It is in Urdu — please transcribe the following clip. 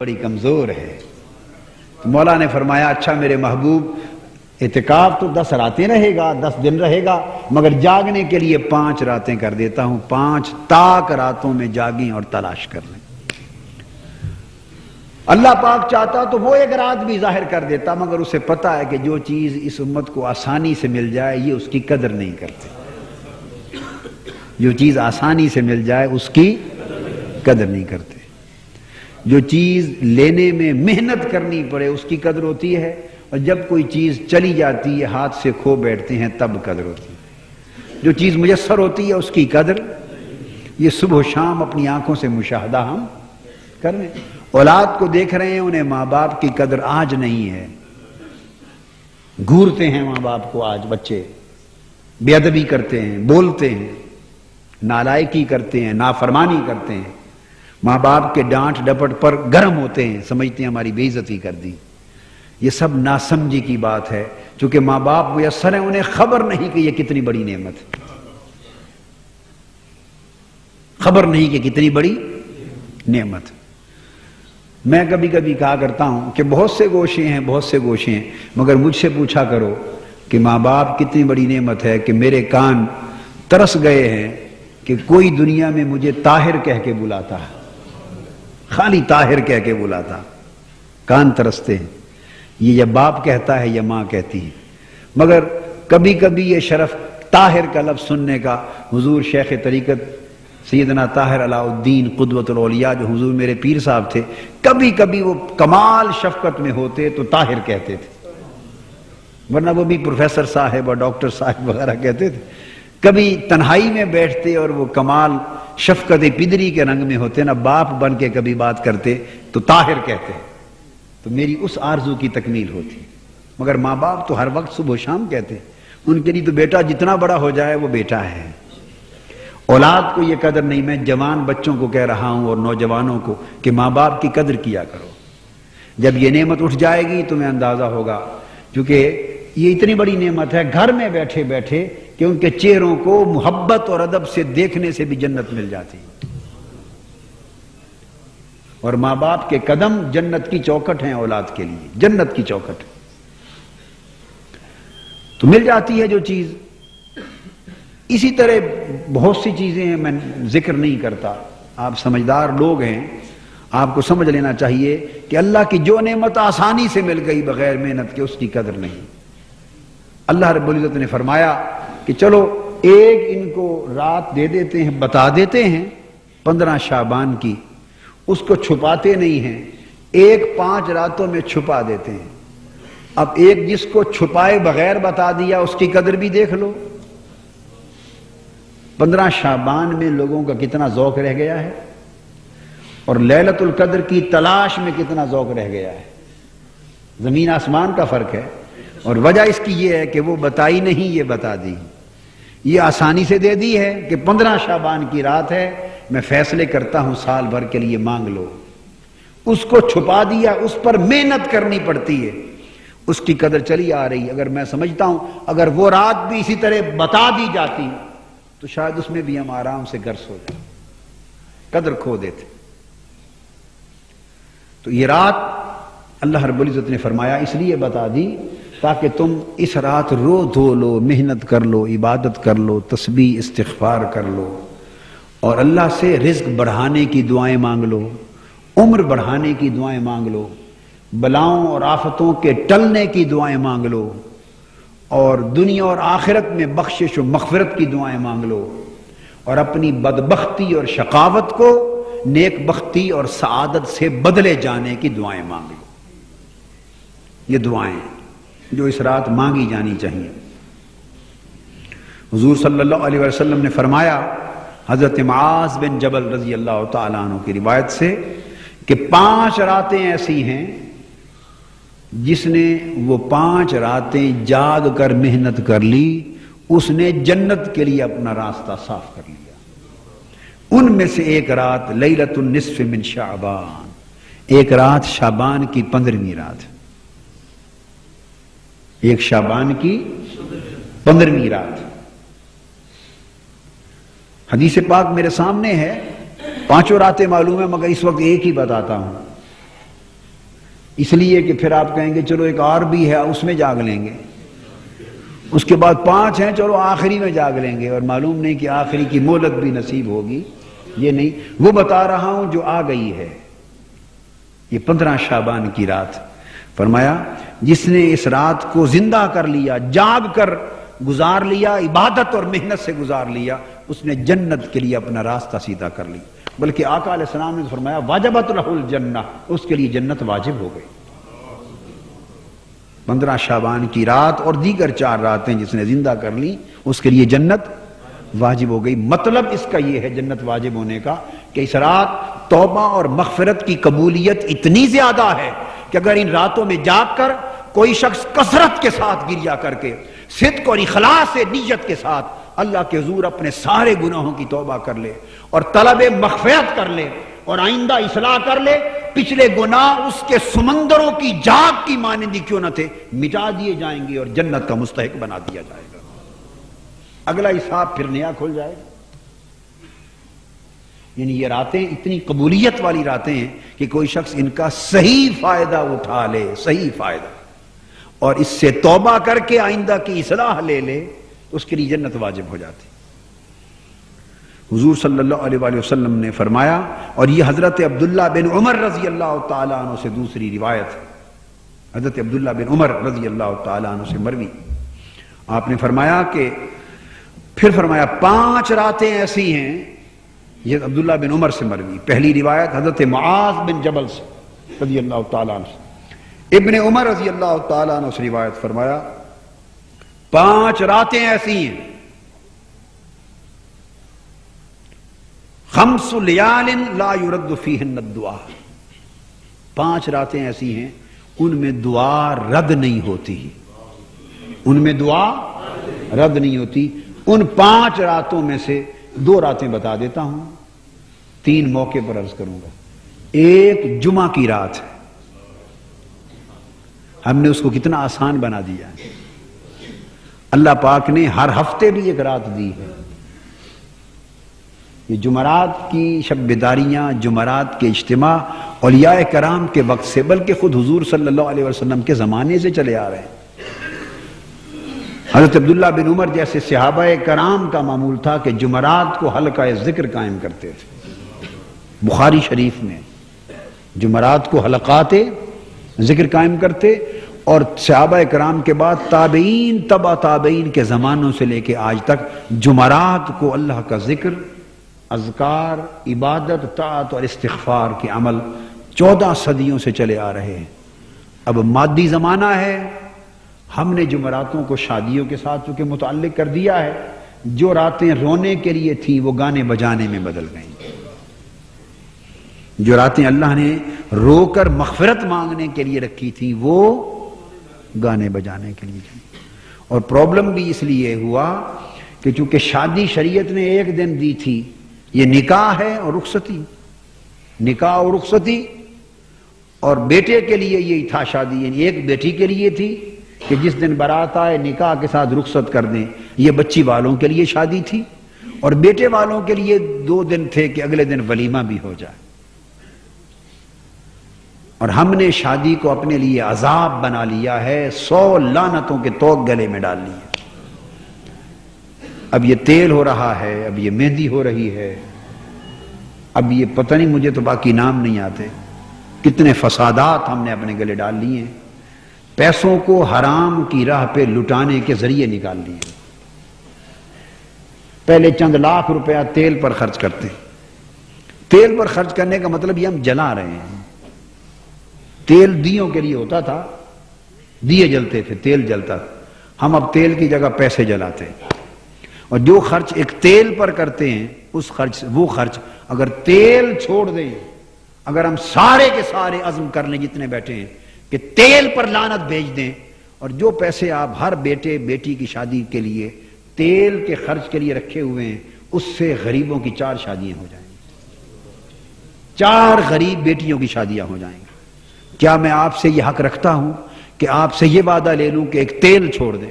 بڑی کمزور ہے۔ تو مولا نے فرمایا اچھا میرے محبوب اعتکاف تو 10 راتیں رہے گا، 10 دن رہے گا، مگر جاگنے کے لیے 5 راتیں کر دیتا ہوں، 5 تاک راتوں میں جاگیں اور تلاش کر لیں۔ اللہ پاک چاہتا تو وہ 1 رات بھی ظاہر کر دیتا، مگر اسے پتا ہے کہ جو چیز اس امت کو آسانی سے مل جائے یہ اس کی قدر نہیں کرتے۔ جو چیز آسانی سے مل جائے اس کی قدر نہیں کرتے۔ جو چیز لینے میں محنت کرنی پڑے اس کی قدر ہوتی ہے، اور جب کوئی چیز چلی جاتی ہے ہاتھ سے کھو بیٹھتے ہیں تب قدر ہوتی ہے۔ جو چیز میسر ہوتی ہے اس کی قدر، یہ صبح و شام اپنی آنکھوں سے مشاہدہ ہم کر رہے ہیں۔ اولاد کو دیکھ رہے ہیں، انہیں ماں باپ کی قدر آج نہیں ہے، گھورتے ہیں ماں باپ کو آج بچے، بے ادبی کرتے ہیں، بولتے ہیں، نالائکی کرتے ہیں، نافرمانی کرتے ہیں، ماں باپ کے ڈانٹ ڈپٹ پر گرم ہوتے ہیں، سمجھتے ہیں ہماری بے عزتی کر دی۔ یہ سب ناسمجھی کی بات ہے، چونکہ ماں باپ میسر ہیں، انہیں خبر نہیں کہ یہ کتنی بڑی نعمت ہے، خبر نہیں کہ کتنی بڑی نعمت۔ میں کبھی کبھی کہا کرتا ہوں کہ بہت سے گوشے ہیں، مگر مجھ سے پوچھا کرو کہ ماں باپ کتنی بڑی نعمت ہے کہ میرے کان ترس گئے ہیں کہ کوئی دنیا میں مجھے طاہر کہہ کے بلاتا ہے، خالی طاہر کہہ کے بلاتا، کان ترستے ہیں۔ یہ یا باپ کہتا ہے یا ماں کہتی ہے، مگر کبھی کبھی یہ شرف طاہر کا لفظ سننے کا، حضور شیخ طریقت سیدنا طاہر علاء الدین قدوۃ الاولیاء جو حضور میرے پیر صاحب تھے، کبھی کبھی وہ کمال شفقت میں ہوتے تو طاہر کہتے تھے، ورنہ وہ بھی پروفیسر صاحب اور ڈاکٹر صاحب وغیرہ کہتے تھے۔ کبھی تنہائی میں بیٹھتے اور وہ کمال شفقت پدری کے رنگ میں ہوتے نا، باپ بن کے کبھی بات کرتے تو طاہر کہتے، تو میری اس آرزو کی تکمیل ہوتی۔ مگر ماں باپ تو ہر وقت صبح و شام کہتے، ان کے لیے تو بیٹا جتنا بڑا ہو جائے وہ بیٹا ہے۔ اولاد کو یہ قدر نہیں۔ میں جوان بچوں کو کہہ رہا ہوں اور نوجوانوں کو کہ ماں باپ کی قدر کیا کرو۔ جب یہ نعمت اٹھ جائے گی تمہیں اندازہ ہوگا، کیونکہ یہ اتنی بڑی نعمت ہے گھر میں بیٹھے بیٹھے کہ ان کے چہروں کو محبت اور ادب سے دیکھنے سے بھی جنت مل جاتی ہے۔ اور ماں باپ کے قدم جنت کی چوکھٹ ہیں اولاد کے لیے، جنت کی چوکھٹ تو مل جاتی ہے جو چیز۔ اسی طرح بہت سی چیزیں ہیں، میں ذکر نہیں کرتا، آپ سمجھدار لوگ ہیں، آپ کو سمجھ لینا چاہیے کہ اللہ کی جو نعمت آسانی سے مل گئی بغیر محنت کے اس کی قدر نہیں۔ اللہ رب العزت نے فرمایا کہ چلو ایک ان کو رات دے دیتے ہیں، بتا دیتے ہیں 15 شعبان کی، اس کو چھپاتے نہیں ہیں، ایک 5 راتوں میں چھپا دیتے ہیں۔ اب ایک جس کو چھپائے بغیر بتا دیا اس کی قدر بھی دیکھ لو۔ 15 شعبان میں لوگوں کا کتنا ذوق رہ گیا ہے، اور لیلۃ القدر کی تلاش میں کتنا ذوق رہ گیا ہے، زمین آسمان کا فرق ہے۔ اور وجہ اس کی یہ ہے کہ وہ بتائی نہیں، یہ بتا دی، یہ آسانی سے دے دی ہے کہ 15 شعبان کی رات ہے، میں فیصلے کرتا ہوں سال بھر کے لیے مانگ لو۔ اس کو چھپا دیا، اس پر محنت کرنی پڑتی ہے، اس کی قدر چلی آ رہی ہے۔ اگر میں سمجھتا ہوں اگر وہ رات بھی اسی طرح بتا دی جاتی تو شاید اس میں بھی ہم آرام سے گرس ہو جائیں، قدر کھو دیتے۔ تو یہ رات اللہ رب العزت نے فرمایا اس لیے بتا دی تاکہ تم اس رات رو دھو لو، محنت کر لو، عبادت کر لو، تسبیح استغفار کر لو، اور اللہ سے رزق بڑھانے کی دعائیں مانگ لو، عمر بڑھانے کی دعائیں مانگ لو، بلاؤں اور آفتوں کے ٹلنے کی دعائیں مانگ لو، اور دنیا اور آخرت میں بخشش و مغفرت کی دعائیں مانگ لو، اور اپنی بدبختی اور شقاوت کو نیک بختی اور سعادت سے بدلے جانے کی دعائیں مانگ لو۔ یہ دعائیں جو اس رات مانگی جانی چاہیے۔ حضور صلی اللہ علیہ وسلم نے فرمایا، حضرت معاذ بن جبل رضی اللہ تعالیٰ عنہ کی روایت سے، کہ 5 راتیں ایسی ہیں جس نے وہ 5 راتیں جاگ کر محنت کر لی، اس نے جنت کے لیے اپنا راستہ صاف کر لیا۔ ان میں سے ایک رات لیلۃ النصف من شعبان، ایک رات شعبان کی 15ویں رات، ایک شعبان کی 15ویں رات۔ حدیث پاک میرے سامنے ہے، 5 راتیں معلوم ہے مگر اس وقت ایک ہی بتاتا ہوں۔ اس لیے کہ پھر آپ کہیں گے چلو ایک اور بھی ہے اس میں جاگ لیں گے، اس کے بعد 5 ہیں چلو آخری میں جاگ لیں گے، اور معلوم نہیں کہ آخری کی مہلت بھی نصیب ہوگی، یہ نہیں، وہ بتا رہا ہوں جو آ گئی ہے۔ یہ 15 شعبان کی رات، فرمایا جس نے اس رات کو زندہ کر لیا، جاگ کر گزار لیا، عبادت اور محنت سے گزار لیا، اس نے جنت کے لیے اپنا راستہ سیدھا کر لی، بلکہ آقا علیہ السلام نے فرمایا واجبت لہ الجنہ، اس کے لیے جنت واجب ہو گئی۔ 15 شعبان کی رات اور دیگر 4 راتیں جس نے زندہ کر لی اس کے لیے جنت واجب ہو گئی۔ مطلب اس کا یہ ہے جنت واجب ہونے کا کہ اس رات توبہ اور مغفرت کی قبولیت اتنی زیادہ ہے کہ اگر ان راتوں میں جاگ کر کوئی شخص کثرت کے ساتھ گریا کر کے صدق اور اخلاص نیت کے ساتھ اللہ کے حضور اپنے سارے گناہوں کی توبہ کر لے اور طلب مغفرت کر لے اور آئندہ اصلاح کر لے، پچھلے گناہ اس کے سمندروں کی جاگ کی مانندی کیوں نہ تھے مٹا دیے جائیں گے اور جنت کا مستحق بنا دیا جائے گا۔ اگلا حساب پھر نیا کھل جائے گا۔ یعنی یہ راتیں اتنی قبولیت والی راتیں ہیں کہ کوئی شخص ان کا صحیح فائدہ اٹھا لے، صحیح فائدہ، اور اس سے توبہ کر کے آئندہ کی اصلاح لے لے، اس کے لیے جنت واجب ہو جاتی۔ حضور صلی اللہ علیہ وآلہ وسلم نے فرمایا، اور یہ حضرت عبداللہ بن عمر رضی اللہ تعالیٰ عنہ سے دوسری روایت ہے، حضرت عبداللہ بن عمر رضی اللہ تعالیٰ عنہ سے مروی، آپ نے فرمایا کہ پھر فرمایا 5 راتیں ایسی ہیں، یہ عبداللہ بن عمر سے مروی، پہلی روایت حضرت معاذ بن جبل سے رضی اللہ تعالیٰ عنہ سے، ابن عمر رضی اللہ تعالیٰ عنہ سے روایت فرمایا 5 راتیں ایسی ہیں، 5 لیال لا يرد فیہن الدعاء، 5 راتیں ایسی ہیں ان میں دعا رد نہیں ہوتی، ان میں دعا رد نہیں ہوتی۔ ان 5 راتوں میں سے 2 راتیں بتا دیتا ہوں، 3 موقع پر عرض کروں گا۔ ایک جمعہ کی رات ہے، ہم نے اس کو کتنا آسان بنا دیا ہے، اللہ پاک نے ہر ہفتے بھی ایک رات دی ہے۔ یہ جمعرات کی شب بیداریاں، جمعرات کے اجتماع اولیاء کرام کے وقت سے، بلکہ خود حضور صلی اللہ علیہ وسلم کے زمانے سے چلے آ رہے ہیں۔ حضرت عبداللہ بن عمر جیسے صحابہ کرام کا معمول تھا کہ جمعرات کو حلقہ ذکر قائم کرتے تھے، بخاری شریف میں جمعرات کو حلقات ذکر قائم کرتے، اور صحابہ کرام کے بعد تابعین، تبع تابعین کے زمانوں سے لے کے آج تک جمعرات کو اللہ کا ذکر، اذکار، عبادت، طاعت اور استغفار کے عمل 14 صدیوں سے چلے آ رہے ہیں۔ اب مادی زمانہ ہے، ہم نے جمعراتوں کو شادیوں کے ساتھ چونکہ متعلق کر دیا ہے، جو راتیں رونے کے لیے تھیں وہ گانے بجانے میں بدل گئیں، جو راتیں اللہ نے رو کر مغفرت مانگنے کے لیے رکھی تھی وہ گانے بجانے کے لیے تھی۔ اور پرابلم بھی اس لیے ہوا کہ چونکہ شادی شریعت نے 1 دن دی تھی، یہ نکاح ہے اور رخصتی، نکاح اور رخصتی، اور بیٹے کے لیے یہ تھا شادی، یعنی ایک بیٹی کے لیے تھی کہ جس دن بارات آئے نکاح کے ساتھ رخصت کر دیں، یہ بچی والوں کے لیے شادی تھی، اور بیٹے والوں کے لیے 2 دن تھے کہ اگلے دن ولیمہ بھی ہو جائے۔ اور ہم نے شادی کو اپنے لیے عذاب بنا لیا ہے، 100 لعنتوں کے توق گلے میں ڈال لیے۔ اب یہ تیل ہو رہا ہے، اب یہ مہندی ہو رہی ہے، اب یہ پتہ نہیں، مجھے تو باقی نام نہیں آتے، کتنے فسادات ہم نے اپنے گلے ڈال لیے ہیں، پیسوں کو حرام کی راہ پہ لٹانے کے ذریعے نکال لیے۔ پہلے چند لاکھ روپیہ تیل پر خرچ کرتے، تیل پر خرچ کرنے کا مطلب یہ ہم جلا رہے ہیں۔ تیل دیوں کے لیے ہوتا تھا، دیے جلتے تھے، تیل جلتا تھا، ہم اب تیل کی جگہ پیسے جلاتے ہیں۔ اور جو خرچ ایک تیل پر کرتے ہیں اس خرچ، وہ خرچ اگر تیل چھوڑ دیں، اگر ہم سارے کے سارے عزم کر لیں جتنے بیٹھے ہیں کہ تیل پر لعنت بھیج دیں، اور جو پیسے آپ ہر بیٹے بیٹی کی شادی کے لیے تیل کے خرچ کے لیے رکھے ہوئے ہیں، اس سے غریبوں کی 4 شادیاں ہو جائیں گی، 4 غریب بیٹیوں کی شادیاں ہو جائیں گی۔ کیا میں آپ سے یہ حق رکھتا ہوں کہ آپ سے یہ وعدہ لے لوں کہ ایک تیل چھوڑ دیں؟